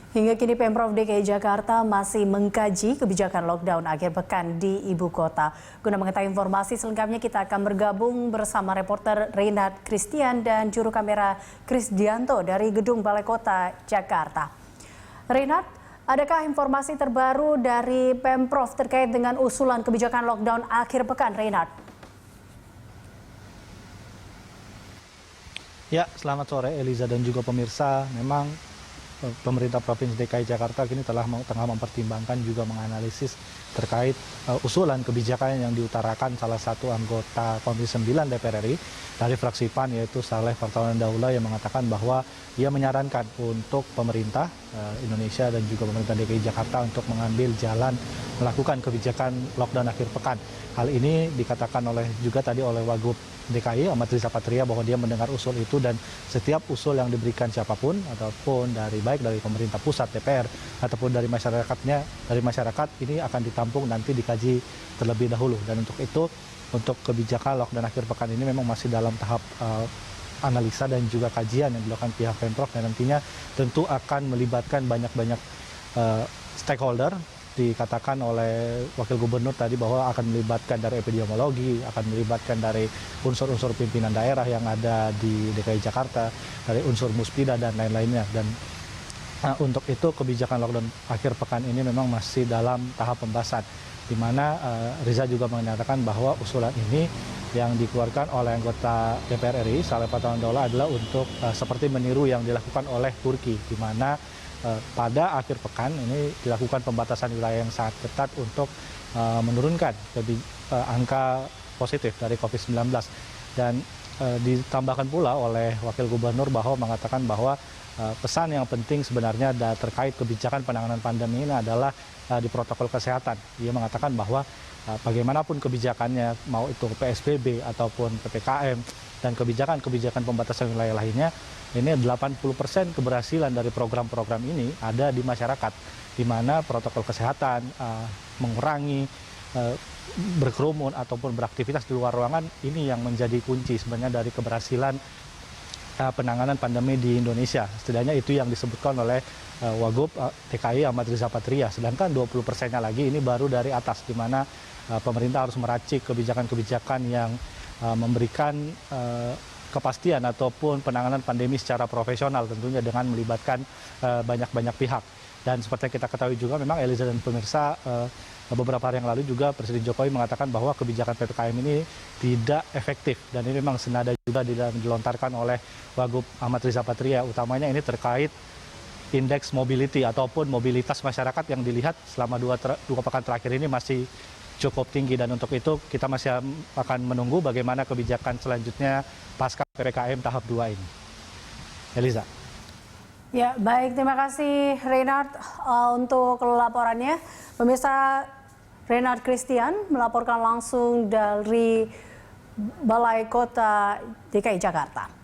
Hingga kini Pemprov DKI Jakarta masih mengkaji kebijakan lockdown akhir pekan di ibu kota. Guna mengetahui informasi selengkapnya kita akan bergabung bersama reporter Reinhard Christian dan juru kamera Krisdianto dari Gedung Balai Kota Jakarta. Reinhard, adakah informasi terbaru dari Pemprov terkait dengan usulan kebijakan lockdown akhir pekan, Reinhard? Ya, selamat sore Eliza dan juga pemirsa. Memang pemerintah Provinsi DKI Jakarta kini tengah mempertimbangkan juga menganalisis terkait usulan kebijakan yang diutarakan salah satu anggota Komisi 9 DPR RI dari fraksi PAN, yaitu Saleh Partaunan Daula, yang mengatakan bahwa ia menyarankan untuk pemerintah Indonesia dan juga pemerintah DKI Jakarta untuk mengambil jalan melakukan kebijakan lockdown akhir pekan. Hal ini dikatakan juga tadi oleh Wagub DKI Ahmad Riza Patria bahwa dia mendengar usul itu, dan setiap usul yang diberikan siapapun ataupun baik dari pemerintah pusat DPR ataupun dari masyarakat ini akan ditampung, nanti dikaji terlebih dahulu. Dan untuk itu, untuk kebijakan lockdown akhir pekan ini memang masih dalam tahap analisa dan juga kajian yang dilakukan pihak Pemprov, dan nantinya tentu akan melibatkan banyak stakeholder. Dikatakan oleh Wakil Gubernur tadi bahwa akan melibatkan dari epidemiologi, akan melibatkan dari unsur-unsur pimpinan daerah yang ada di DKI Jakarta, dari unsur Muspida dan lain-lainnya. Dan untuk itu kebijakan lockdown akhir pekan ini memang masih dalam tahap pembahasan, di mana Riza juga menyatakan bahwa usulan ini yang dikeluarkan oleh anggota DPR RI Saleh Partaunan Daula adalah untuk seperti meniru yang dilakukan oleh Turki, di mana pada akhir pekan ini dilakukan pembatasan wilayah yang sangat ketat untuk menurunkan angka positif dari COVID-19. Dan ditambahkan pula oleh Wakil Gubernur bahwa mengatakan bahwa pesan yang penting sebenarnya terkait kebijakan penanganan pandemi ini adalah di protokol kesehatan. Ia mengatakan bahwa bagaimanapun kebijakannya, mau itu PSBB ataupun PPKM dan kebijakan-kebijakan pembatasan wilayah lainnya, ini 80% keberhasilan dari program-program ini ada di masyarakat, di mana protokol kesehatan, mengurangi berkerumun ataupun beraktivitas di luar ruangan, ini yang menjadi kunci sebenarnya dari keberhasilan penanganan pandemi di Indonesia. Setidaknya itu yang disebutkan oleh Wagub DKI Ahmad Riza Patria. Sedangkan 20%-nya lagi ini baru dari atas, di mana pemerintah harus meracik kebijakan-kebijakan yang memberikan kepastian ataupun penanganan pandemi secara profesional, tentunya dengan melibatkan banyak pihak. Dan seperti yang kita ketahui juga, memang Eliza dan pemirsa, beberapa hari yang lalu juga Presiden Jokowi mengatakan bahwa kebijakan PPKM ini tidak efektif, dan ini memang senada juga dilontarkan oleh Wagub Ahmad Riza Patria, utamanya ini terkait indeks mobility ataupun mobilitas masyarakat yang dilihat selama dua pekan terakhir ini masih cukup tinggi. Dan untuk itu kita masih akan menunggu bagaimana kebijakan selanjutnya pasca PPKM tahap 2 ini. Eliza. Ya, baik, terima kasih Reinhard untuk laporannya. Pemirsa, Reinhard Christian melaporkan langsung dari Balai Kota DKI Jakarta.